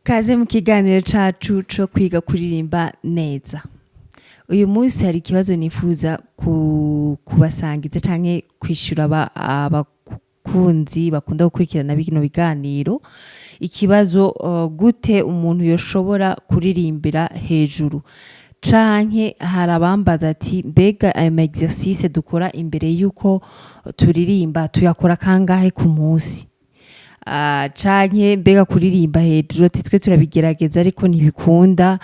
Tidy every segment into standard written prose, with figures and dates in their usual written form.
Kaze mu kiganiro cacu co kwiga kuririmba neza. Uyu munsi hari ikibazo nifuza kubasangiza canke kwishura abakunzi bakunda gukurikirana bino biganiro. Ikibazo gute umuntu yoshobora kuririmbira hejuru. Canke hari abambaza ati mbega ayo ma exercice dukora imbere yuko turirimba tuyakora kangahe ku munsi. Canke mbega kuririmba hejuru ati twe turabigerageza ariko ntibikunda,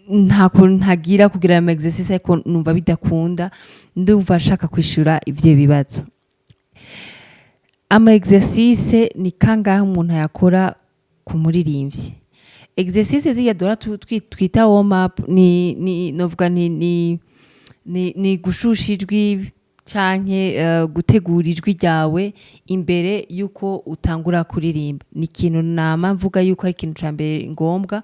ntagira kugira ama exercice ariko numva bidakunda. Ndumva nshaka kwishura ivyo bibazo. Ama exercice ni kangahe umuntu yakora ku muririmbyi. Exercice ziriya dora twita warm up novuga ni gushusha ijwi canke gutegura ijwi ryawe imbere yuko utangura kuririmba. Ni ikintu nama mvuga yuko ari ikintu ca mbere ngombwa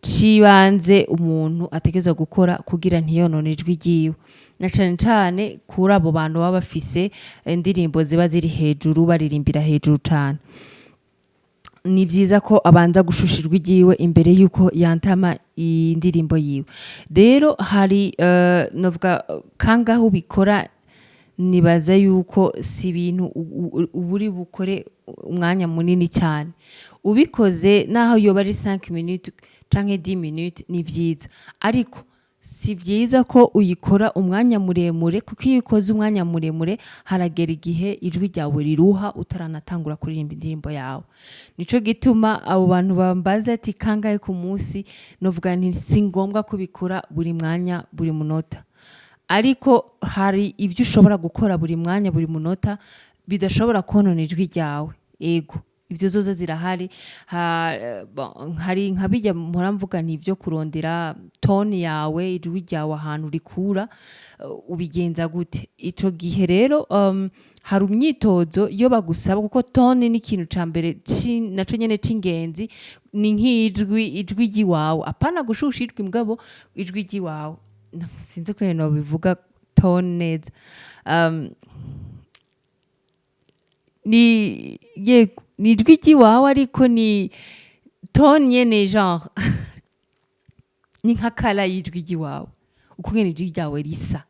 cibanze umuntu ategerezwa gukora kugira ntiyonone ijwi ryiwe. Na cane cane kuri abo bantu baba bafise indirimbo ziba ziri hejuru baririmbira hejuru cane. Ni vyiza ko abanza gushusha ijwi ryiwe imbere yuko yantama indirimbo yiwe. Rero hari novuga kangahe ubikora, nibaza yuko si ibintu uburi bukore umwanya munini cyane. Ubikoze naho yoba ari 5 minutes canke 10 minutes ni vyiza, ariko si vyiza ko uyikora umwanya muremure, kuko iyo ukoze umwanya muremure haragera igihe ijwi ryawe riruha utaranatangura kuririmba indirimbo yawe. Nico gituma abo bantu bambaza ati kangahe ku munsi, novuga nti si ngombwa kubikora buri mwanya buri munota. Ariko hari ivyo ushobora gukora buri mwanya buri munota bidashobora konona ijwi ryawe. Ego ivyo zozo zirahari. Hari nka bijya mpora mvuga ni ivyo kurondera tone yawe, ijwi ryawe ahantu rikura, ubigenza gute. Ico gihe rero hari umyitozo iyo bagusaba, kuko tone ni ikintu ca mbere naco nyene c'ingenzi. Ni nk'ijwi ry'iwawe, apana gushusha ijwi mugabo ijwi ry'iwawe. Sinzi ko no bivuga tone neza. Ni ijwi ry'iwawe ariko ni tone nyene genre ni nka kala y'ijwi ry'iwawe, uko nyene ijwi ryawe risa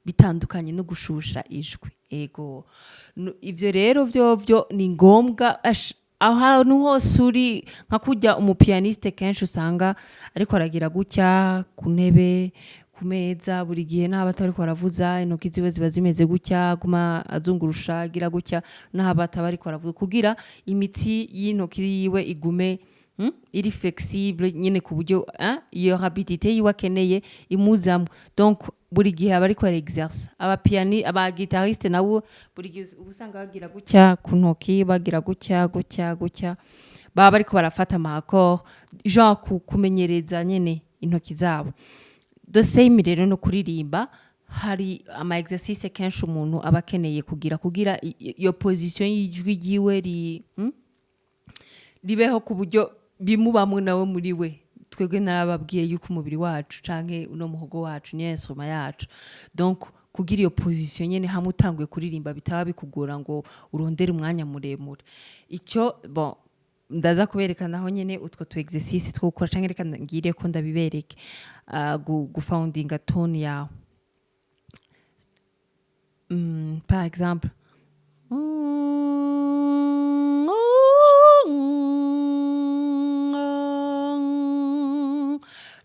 bitandukanye no gushusha ijwi. Ego ivyo rero vyovyo ni ngombwa ahantu hose uri, nka kurya umupianiste kenshi usanga ariko aragira gutya ku ntebe ku meza buri gihe, n'aho batari ko aravuza intoki ziwe ziba zimeze gutya, guma azungurusha agira gutya, n'aho bataba ariko aravuza kugira imitsi y'intoki yiwe igume iri flexible nyene ku buryo iyo rapidité yiwe akeneye imuzamwe. Donc buri gihe aba ariko exerce. Aba guitariste nabo buri gihe ubusanga bagira gutya ku ntoki, bagira gutya gutya, baba bariko barafata ama accord genre kumenyereza nyene intoki zabo. The same rero no kuririmba, hari ama exercice kenshi umuntu aba akeneye kugira iyo position y'ijwi ryiwe ribeho ku buryo bimubamwe nawe muri we. Twebwe narababwiye yuko umubiri wacu canke uno muhogo wacu ni instrument yacu. Donc kugira iyo position nyene hamwe utanguye kuririmba bitaba bikugora ngo urondere umwanya muremure. Ico bon ndaza kubereka naho nyene utwo tu exercice two gukora, canke reka ngire ko ndabibereke gufoundinga tone yawe. Par exemple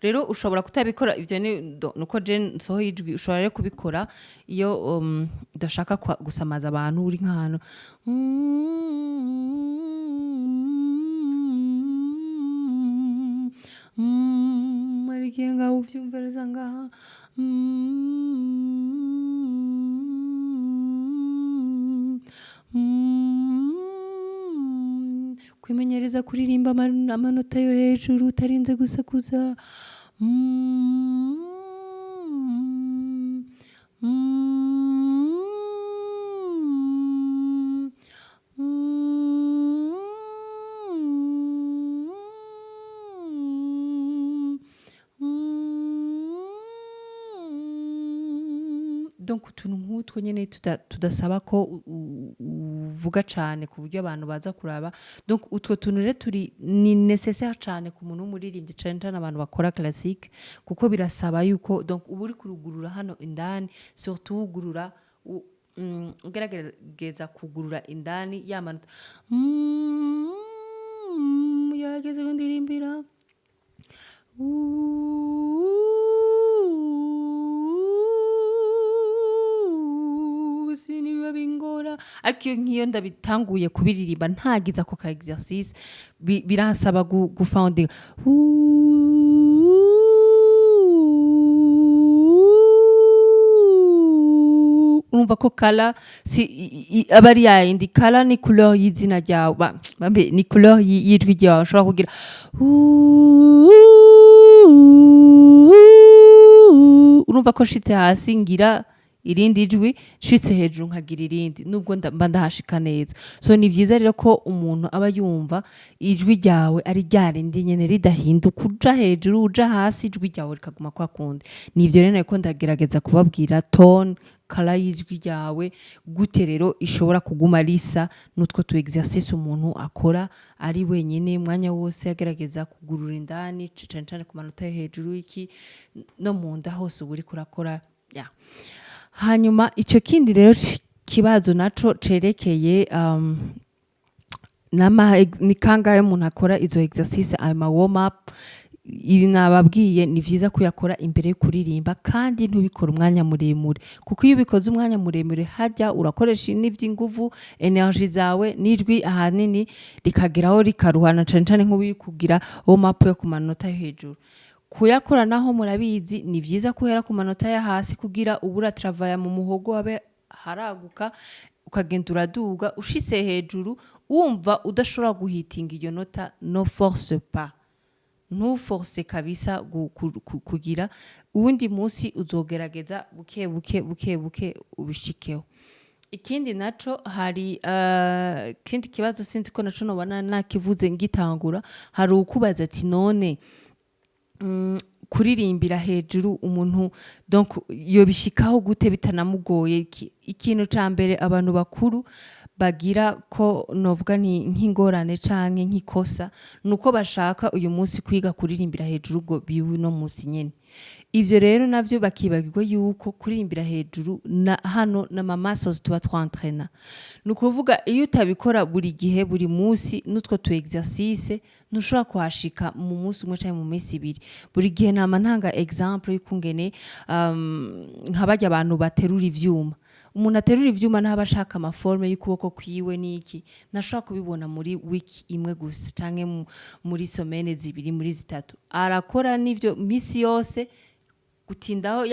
rero ushobora kutabikora ivyo nuko je nsohoye ijwi. Ushobora rero kubikora iyo udashaka gusamaza abantu uri nk'ahantu marikiye ngaho uvyumvereza ngaha kwimenyereza kuririmba amanota yo hejuru utarinze gusakuza. Donc utuntu nk'utwo nyene tudasaba ko tuvuga cane ku buryo abantu baza kuraba donc utwo tuntu rero turi ni nécessaire cane ku muntu w'umuririmbyi cane cane abantu bakora classique kuko birasaba yuko donc uba uri kurugurura hano indani surtout wugurura ugerageza kugurura indani yamanota yageze ndirimbira siniba bingora ariko nk'iyo ndabitanguye kubiririmba ntagiza ako ka exercice biransaba gufounding urumva ko kala aba ari yayindi kala ni couleur y'izina ryawe ni couleur y'ijwi ryawe ushobora kugira urumva ko nshitse hasi ngira irindi jwi nshitse hejuru nkagira irindi nubwo mba ndahashika neza so ni vyiza rero ko umuntu aba yumva ijwi ryawe ari ryarindi nyene ridahinduka uja hejuru uja hasi ijwi ryawe rikaguma kwa kundi nivyo rero nariko ndagerageza kubabwira tone kala y'ijwi ryawe gute rero ishobora kuguma risa n'utwo tu exercice umuntu akora ari wenyine mwanya wose agerageza kugurura indani cane cane ku manota yo hejuru iki no mu nda hose uba uriko urakora hanyuma ico kindi rero kibazo naco cerekeye ni kangahe umuntu akora izo exercice ama warm up ibi nababwiye ni vyiza kuyakora imbere yo kuririmba kandi ntubikora umwanya muremure kuko iyo ubikoze umwanya muremure hajya urakoresha n'ivy'inguvu energy zawe n'ijwi ahanini rikageraho rikaruhana cane cane nk'ubu kugira warm up yo ku manota yo hejuru kuyakora naho murabizi ni vyiza kuhera ku manota ya hasi kugira ubura travaya mu muhogo wabe haraguka ukagenda uraduga ushise hejuru wumva udashobora guhitinga iyo nota no force pas ntuforce kabisa kugira uwundi munsi uzogerageza buke ubishikeho ikindi naco hari kindi kibazo sinzi ko naco nobana nakivuze ngitangura hari ukubaza ati none kuririmbira hejuru umuntu donc yobishikaho gute bitanamugoye ikintu ca mbere abantu bakuru bagira ko novuga nk'ingorane canke nk'ikosa nuko bashaka uyu munsi kwiga kuririmbira hejuru ngo biwe no munsi nyene ivyo rero navyo bakibagirwa yuko kuririmbira hejuru hano na muscles tuba twantraina nukuvuga iyo utabikora buri gihe buri munsi nutwo tu exercice ntushobora kuhashika mu munsi umwe canke mu minsi ibiri buri gihe nama ntanga exemple y'ukungene nk'abarya abantu baterura ivyuma umuntu aterura ivyuma ntaba ashaka amaforme y'ukuboko kwiwe niki ntashobora kubibona muri wiki imwe gusa canke muri semaine zibiri muri zitatu arakora n'ivyo misi yose gutindaho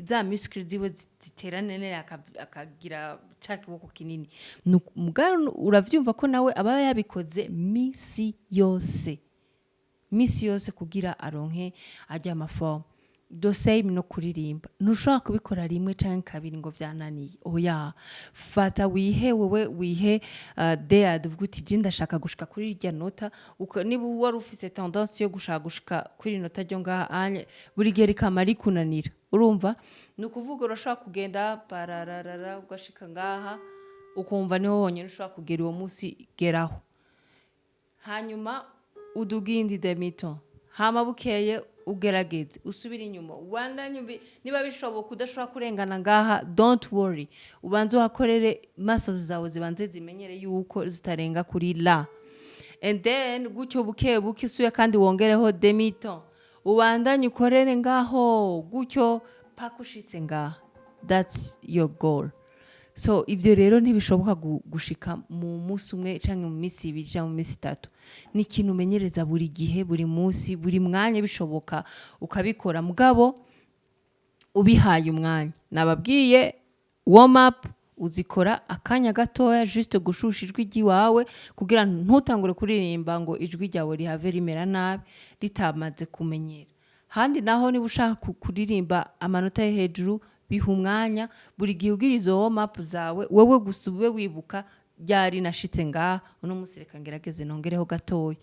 za muscles ziwe ziterane nene akagira ca kiboko kinini mugabo uravyumva ko nawe aba yabikoze misi yose kugira aronke ajya amaforme the same no kuririmba ntushobora kubikora rimwe canke kabiri ngo vyananiye oya fata wihe dea tuvuga uti je ndashaka gushika kuri irya nota niba wari ufise tendance yo gushika kuri nota ryo ngaha buri gihe rikama rikunanira urumva ni ukuvuga urashobora kugenda parararara ugashika ngaha ukumva niho honyine ushobora kugera uwo munsi geraho hanyuma udugindi demito hama bukeye ugerageze usubira inyuma niba bishoboka udashobora kurengana ngaha don't worry ubanze uhakorere muscles zawe zibanze zimenyere yuko zitarenga kuri la and then gutyo buke usuye kandi wongereho demito ubandanye ukorere ngaho gutyo paka ushitse ngaha that's your goal so ivyo rero ntibishoboka gushika mu munsi umwe canke mu minsi ibiri canke mu minsi itatu ni ikintu umenyereza buri gihe buri munsi buri mwanya bishoboka ukabikora mugabo ubihaye umwanya nababwiye warm up uzikora akanya gatoya juste gushusha ijwi ryiwawe kugira ntutangure kuririmba ngo ijwi ryawe rihave rimera nabi ritamaze kumenyera handi naho niba ushaka kuririmba amanota yo hejuru biha umwanya buri gihe ugira izo warm up zawe wewe gusa ube wibuka byari nashitse ngaha uno munsi reka ngerageze nongereho gatoya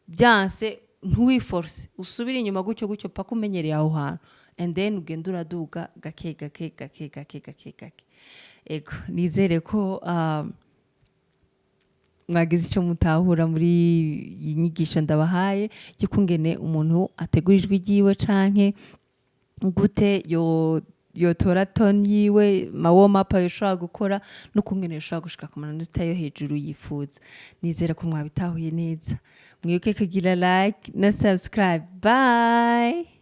byanse ntuwiforce usubire inyuma gutyo paka umenyereye aho hantu and then ugenda uraduga gake ego nizere ko mwagize icyo mutahura muri iyi nyigisho ndabahaye y'ukungene umuntu ategura ijwi ryiwe canke gute yotora tone yiwe mawomapa yoshobora gukora n'ukungene yoshobora gushika ku manota yo hejuru yifuza. Nizera ko mwabitahuye neza. Mwibuke kugira like na subscribe. Bye.